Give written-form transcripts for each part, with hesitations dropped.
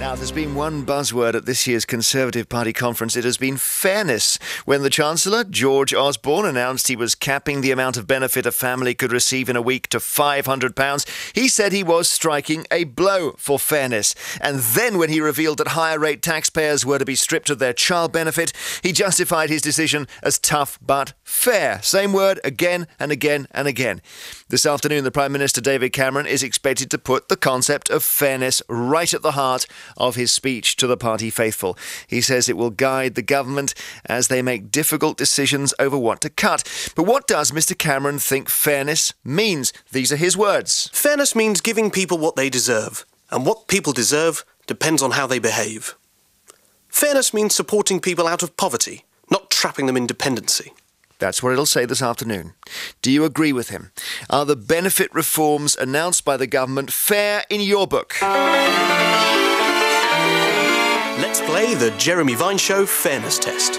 Now, there's been one buzzword at this year's Conservative Party conference. It has been fairness. When the Chancellor, George Osborne, announced he was capping the amount of benefit a family could receive in a week to £500, he said he was striking a blow for fairness. And then when he revealed that higher rate taxpayers were to be stripped of their child benefit, he justified his decision as tough but fair. Same word again and again and again. This afternoon, the Prime Minister, David Cameron, is expected to put the concept of fairness right at the heart of his speech to the party faithful. He says it will guide the government as they make difficult decisions over what to cut. But what does Mr. Cameron think fairness means? These are his words. Fairness means giving people what they deserve, and what people deserve depends on how they behave. Fairness means supporting people out of poverty, not trapping them in dependency. That's what it'll say this afternoon. Do you agree with him? Are the benefit reforms announced by the government fair in your book? Let's play the Jeremy Vine Show fairness test.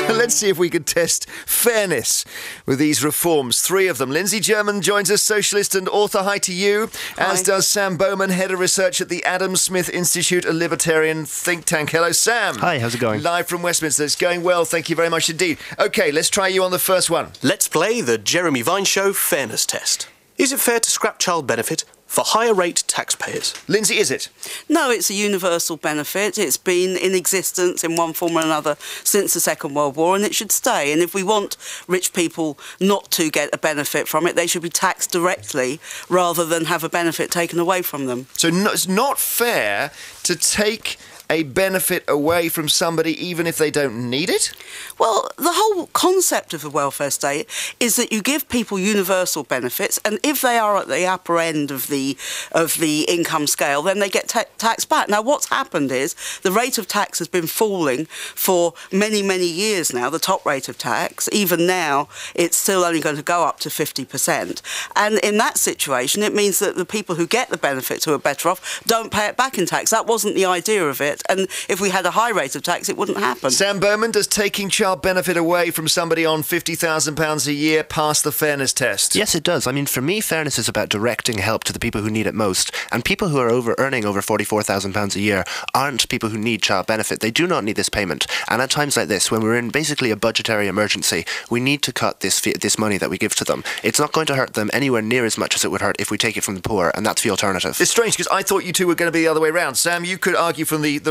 Let's see if we can test fairness with these reforms. 3 of them. Lindsey German joins us, socialist and author. Hi to you. Hi. As does Sam Bowman, head of research at the Adam Smith Institute, a libertarian think tank. Hello, Sam. Hi, how's it going? Live from Westminster. It's going well. Thank you very much indeed. OK, let's try you on the first one. Let's play the Jeremy Vine Show fairness test. Is it fair to scrap child benefit for higher rate taxpayers? Lindsey, is it? No, it's a universal benefit. It's been in existence in one form or another since the Second World War, and it should stay. And if we want rich people not to get a benefit from it, they should be taxed directly rather than have a benefit taken away from them. So it's not fair to take a benefit away from somebody even if they don't need it? Well, the whole concept of the welfare state is that you give people universal benefits, and if they are at the upper end of the income scale, then they get taxed back. Now, what's happened is the rate of tax has been falling for many, many years now, the top rate of tax. Even now, it's still only going to go up to 50%. And in that situation, it means that the people who get the benefits, who are better off, don't pay it back in tax. That wasn't the idea of it. And if we had a high rate of tax, it wouldn't happen. Sam Bowman, does taking child benefit away from somebody on £50,000 a year pass the fairness test? Yes, it does. I mean, for me, fairness is about directing help to the people who need it most. And people who are earning over £44,000 a year aren't people who need child benefit. They do not need this payment. And at times like this, when we're in basically a budgetary emergency, we need to cut this money that we give to them. It's not going to hurt them anywhere near as much as it would hurt if we take it from the poor, and that's the alternative. It's strange, because I thought you two were going to be the other way around. Sam, you could argue from the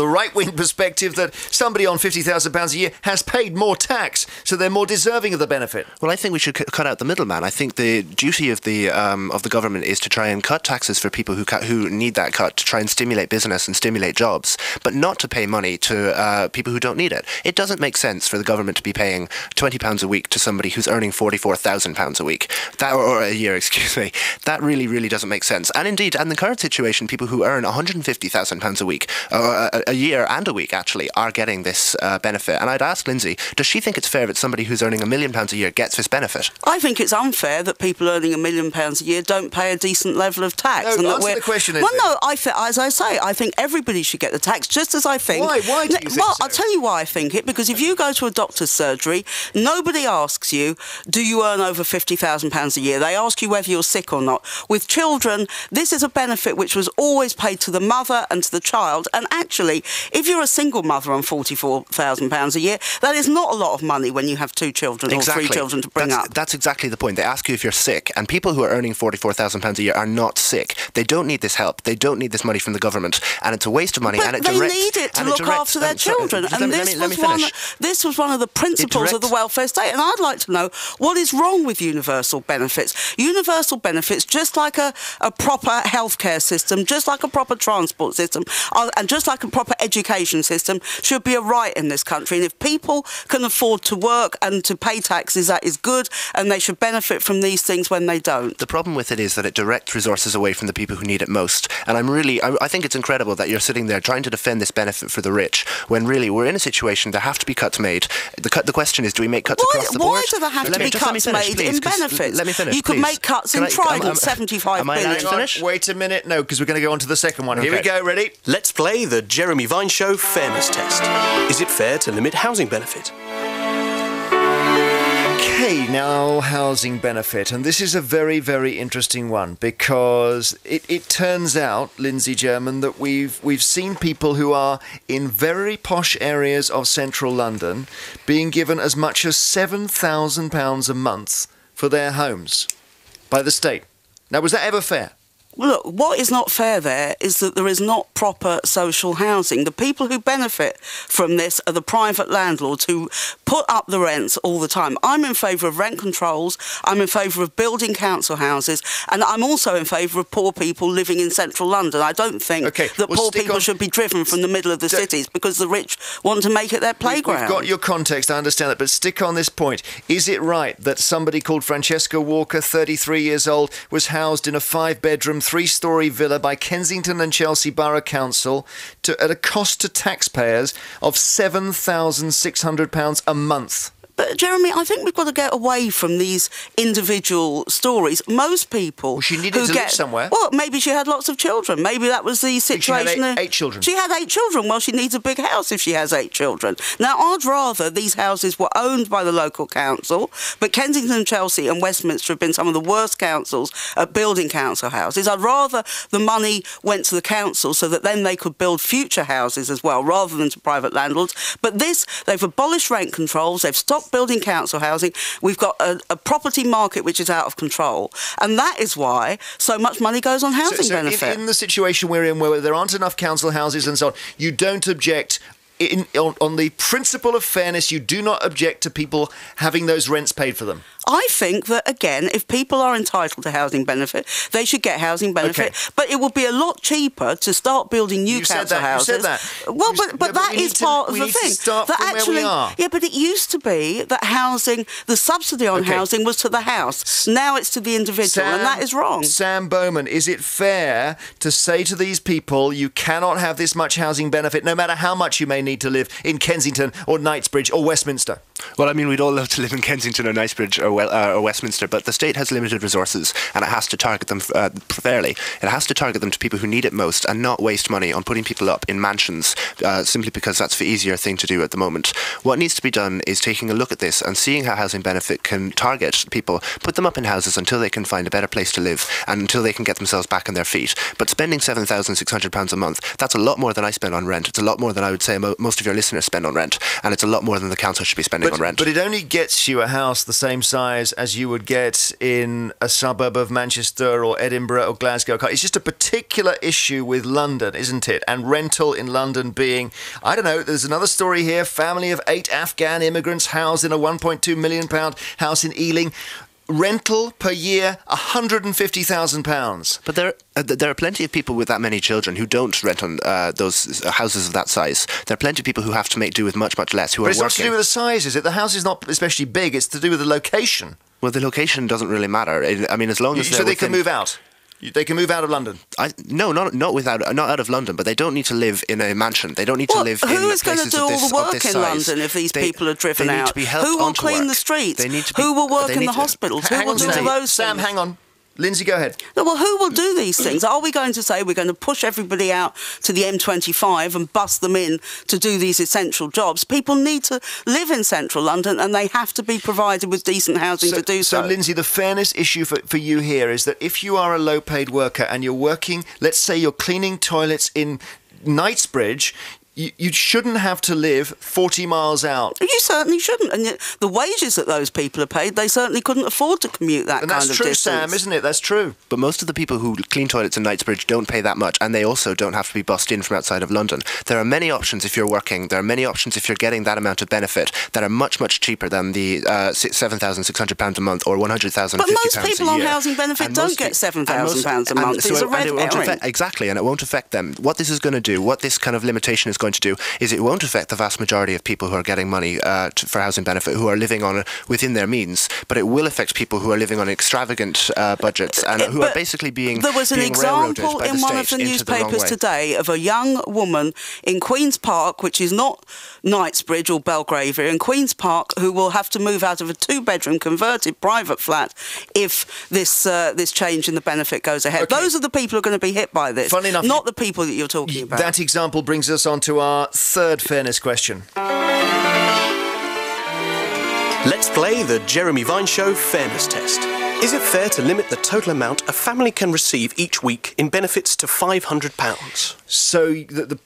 right-wing perspective that somebody on £50,000 a year has paid more tax, so they're more deserving of the benefit. Well, I think we should cut out the middleman. I think the duty of the government is to try and cut taxes for people who need that cut, to try and stimulate business and stimulate jobs, but not to pay money to people who don't need it. It doesn't make sense for the government to be paying £20 a week to somebody who's earning £44,000 a week, or a year, excuse me. That really, really doesn't make sense. And indeed, in the current situation, people who earn £150,000 a week, a year and a week actually, are getting this benefit. And I'd ask Lindsey, does she think it's fair that somebody who's earning £1 million a year gets this benefit? I think it's unfair that people earning £1 million a year don't pay a decent level of tax. No, answer the question. Well, no, as I say, I think everybody should get the tax, just as I think. Why? Why do you think Well, so? I'll tell you why I think it, because if you go to a doctor's surgery, nobody asks you, do you earn over £50,000 a year? They ask you whether you're sick or not. With children, this is a benefit which was always paid to the mother and to the child, and actually, if you're a single mother on £44,000 a year, that is not a lot of money when you have 2 children or 3 children to bring up. That's exactly the point. They ask you if you're sick, and people who are earning £44,000 a year are not sick. They don't need this help. They don't need this money from the government, and it's a waste of money. But and it they need it to look after their children. And this was one of the principles of the welfare state. And I'd like to know, what is wrong with universal benefits? Universal benefits, just like a proper healthcare system, just like a proper transport system, and just like a proper education system, should be a right in this country. And if people can afford to work and to pay taxes, that is good, and they should benefit from these things when they don't. The problem with it is that it directs resources away from the people who need it most. And I think it's incredible that you're sitting there trying to defend this benefit for the rich, when really we're in a situation there have to be cuts made. The question is, do we make cuts across the board? Why do there have to be cuts made in benefits? Let me finish, You could make cuts in Trident, 75 am I billion. allowed to finish? Wait a minute. No, because we're going to go on to the second one. Here we go. Ready? Let's play the Jeremy Vine Show fairness test. Is it fair to limit housing benefit? Okay, now housing benefit. And this is a very, very interesting one because it turns out, Lindsey German, that we've seen people who are in very posh areas of central London being given as much as £7,000 a month for their homes by the state. Now, was that ever fair? Look, what is not fair there is that there is not proper social housing. The people who benefit from this are the private landlords who put up the rents all the time. I'm in favour of rent controls, I'm in favour of building council houses, and I'm also in favour of poor people living in central London. I don't think that poor people should be driven from the middle of the cities because the rich want to make it their playground. We've got your context, I understand that, but stick on this point. Is it right that somebody called Francesca Walker, 33 years old, was housed in a 5-bedroom, 3-storey villa by Kensington and Chelsea Borough Council at a cost to taxpayers of £7,600 a month? But, Jeremy, I think we've got to get away from these individual stories. Most people... Well, she needed to live somewhere. Well, maybe she had lots of children. Maybe that was the situation. She had eight children. She had 8 children. Well, she needs a big house if she has 8 children. Now, I'd rather these houses were owned by the local council, but Kensington, Chelsea and Westminster have been some of the worst councils at building council houses. I'd rather the money went to the council so that then they could build future houses as well, rather than to private landlords. But they've abolished rent controls, they've stopped building council housing. We've got a property market which is out of control, and that is why so much money goes on housing benefit. In the situation we're in, where there aren't enough council houses and so on, you don't object. On the principle of fairness, you do not object to people having those rents paid for them. I think that, again, if people are entitled to housing benefit, they should get housing benefit. Okay. But it would be a lot cheaper to start building new council houses. You said that. Well, but that is part of the thing. We need to start from where we are. Yeah, but it used to be that housing, the subsidy on housing was to the house. Now it's to the individual, and that is wrong. Sam Bowman, is it fair to say to these people, you cannot have this much housing benefit, no matter how much you may need to live in Kensington or Knightsbridge or Westminster? Well, I mean, we'd all love to live in Kensington or Knightsbridge or Westminster, but the state has limited resources and it has to target them fairly. It has to target them to people who need it most and not waste money on putting people up in mansions simply because that's the easier thing to do at the moment. What needs to be done is taking a look at this and seeing how housing benefit can target people, put them up in houses until they can find a better place to live and until they can get themselves back on their feet. But spending £7,600 a month, that's a lot more than I spend on rent. It's a lot more than I would say most of your listeners spend on rent, and it's a lot more than the council should be spending on rent. But it only gets you a house the same size as you would get in a suburb of Manchester or Edinburgh or Glasgow. It's just a particular issue with London, isn't it? And rental in London being, I don't know, there's another story here, family of 8 Afghan immigrants housed in a £1.2 million house in Ealing. Rental per year, £150,000. But there are plenty of people with that many children who don't rent on those houses of that size. There are plenty of people who have to make do with much, much less, who are working. But it's not to do with the size, is it? The house is not especially big, it's to do with the location. Well, the location doesn't really matter. I mean, as long as so they can move out? They can move out of London? No, not out of London, but they don't need to live in a mansion. They don't need to live in places who is going to do all the work in London if these people are driven out? Who will clean the streets? Who will work in the hospitals? Who will do all those Sam, things? hang on. Lindsey, go ahead. No, well, who will do these things? Are we going to say we're going to push everybody out to the M25 and bust them in to do these essential jobs? People need to live in central London and they have to be provided with decent housing to do so. So, Lindsey, the fairness issue for you here is that if you are a low-paid worker and you're working, let's say you're cleaning toilets in Knightsbridge, you shouldn't have to live 40 miles out. You certainly shouldn't. And yet the wages that those people are paid, they certainly couldn't afford to commute that kind of distance. And that's true, Sam, isn't it? That's true. But most of the people who clean toilets in Knightsbridge don't pay that much, and they also don't have to be bussed in from outside of London. There are many options if you're working. There are many options if you're getting that amount of benefit that are much, much cheaper than the £7,600 a month or £100,050 a year. But most people on housing benefit don't get £7,000 a month. It's a red herring. Exactly, and it won't affect them. What this is going to do, what this kind of limitation is going to do, is it won't affect the vast majority of people who are getting money for housing benefit, who are living on within their means, but it will affect people who are living on extravagant budgets and who are basically being There was an example in one of the newspapers today of a young woman in Queen's Park, which is not Knightsbridge or Belgravia, in Queen's Park, who will have to move out of a 2-bedroom converted private flat if this change in the benefit goes ahead. Okay. Those are the people who are going to be hit by this, Funny enough, not the people that you're talking about. That example brings us on to our third fairness question. Let's play the Jeremy Vine Show fairness test. Is it fair to limit the total amount a family can receive each week in benefits to £500? So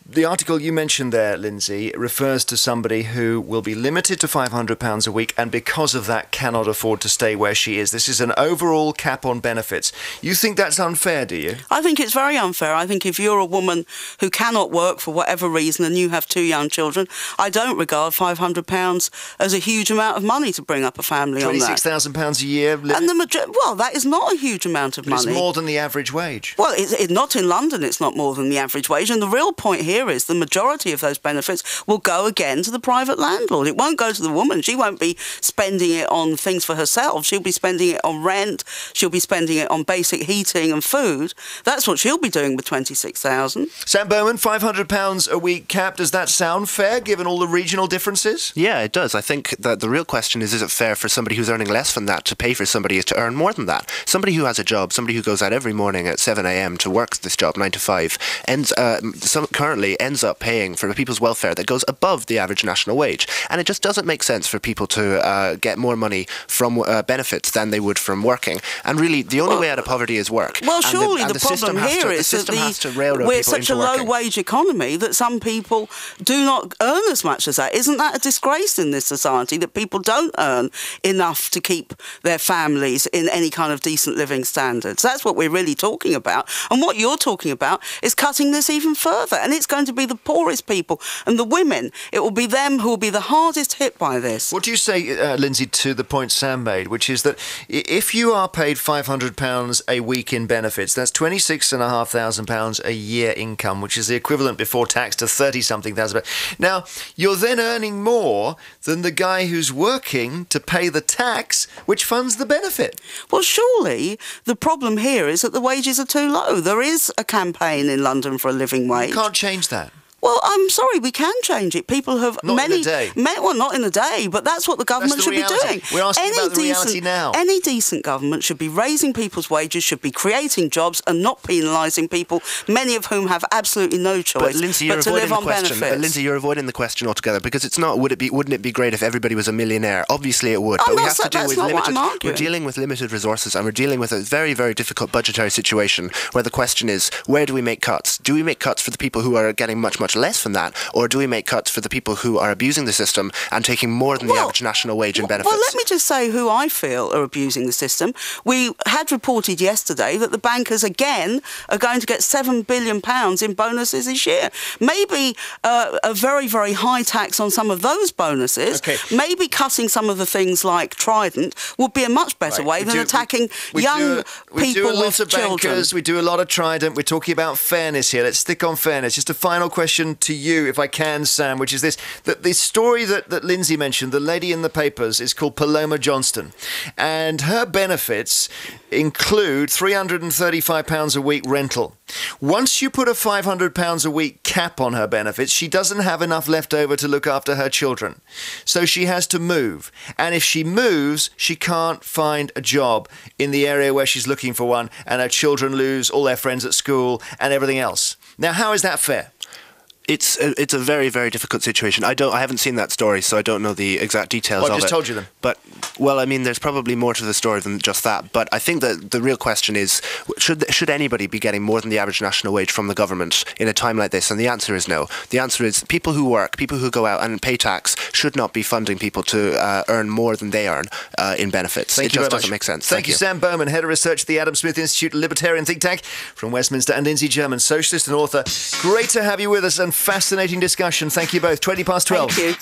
the article you mentioned there, Lindsey, refers to somebody who will be limited to £500 a week and because of that cannot afford to stay where she is. This is an overall cap on benefits. You think that's unfair, do you? I think it's very unfair. I think if you're a woman who cannot work for whatever reason and you have 2 young children, I don't regard £500 as a huge amount of money to bring up a family on that. £26,000 a year? And well, that is not a huge amount of money. It's more than the average wage. Well, not in London, it's not more than the average wage. And the real point here is the majority of those benefits will go again to the private landlord. It won't go to the woman. She won't be spending it on things for herself. She'll be spending it on rent. She'll be spending it on basic heating and food. That's what she'll be doing with £26,000. Sam Bowman, £500 a week cap. Does that sound fair, given all the regional differences? Yeah, it does. I think that the real question is it fair for somebody who's earning less than that to pay for somebody to earn more than that? Somebody who has a job, somebody who goes out every morning at 7 a.m. to work this job 9 to 5, currently ends up paying for people's welfare that goes above the average national wage. And it just doesn't make sense for people to get more money from benefits than they would from working. And really, the only way out of poverty is work. Well, surely the problem here is that we're such a low-wage economy that some people do not earn as much as that. Isn't that a disgrace in this society, that people don't earn enough to keep their families in any kind of decent living standards? That's what we're really talking about. And what you're talking about is cutting this even further. And it's going to be the poorest people and the women. It will be them who will be the hardest hit by this. What do you say, Lindsey, to the point Sam made, which is that if you are paid £500 a week in benefits, that's £26,500 a year income, which is the equivalent before tax to 30-something thousand. Now, you're then earning more than the guy who's working to pay the tax, which funds the benefit. Well, surely the problem here is that the wages are too low. There is a campaign in London for a living wage. You can't change that. Well, I'm sorry, we can change it. People have not in a day. Well, not in a day, but that's what the government should be doing. We're asking about the reality now. Any decent government should be raising people's wages, should be creating jobs and not penalising people, many of whom have absolutely no choice but to live on benefits. Lindsey, you're avoiding the question altogether, because it's not, wouldn't it be great if everybody was a millionaire? Obviously it would, but we have to deal with limited, we're dealing with limited resources, and we're dealing with a very, very difficult budgetary situation where the question is, where do we make cuts? Do we make cuts for the people who are getting much, much less than that? Or do we make cuts for the people who are abusing the system and taking more than the average national wage in benefits? Well, let me just say who I feel are abusing the system. We had reported yesterday that the bankers, again, are going to get £7 billion in bonuses this year. Maybe a very, very high tax on some of those bonuses, maybe cutting some of the things like Trident, would be a much better way than attacking young people with children. We do a lot of bankers, we do a lot of Trident, we're talking about fairness here. Let's stick on fairness. Just a final question to you, if I can, Sam, which is this. That the story that Lindsey mentioned, the lady in the papers, is called Paloma Johnston. And her benefits include £335 a week rental. Once you put a £500 a week cap on her benefits, she doesn't have enough left over to look after her children. So she has to move. And if she moves, she can't find a job in the area where she's looking for one, and her children lose all their friends at school and everything else. Now, how is that fair? It's a very, very difficult situation. I haven't seen that story, so I don't know the exact details of it. I just told you them. But, well, I mean, there's probably more to the story than just that. But I think that the real question is, should anybody be getting more than the average national wage from the government in a time like this? And the answer is no. The answer is people who work, people who go out and pay tax, should not be funding people to earn more than they earn in benefits. It just doesn't make sense. Thank you, Sam Bowman, Head of Research at the Adam Smith Institute, libertarian think tank from Westminster, and Lindsey German, socialist and author. Great to have you with us, and fascinating discussion. Thank you both. 12:20. Thank you.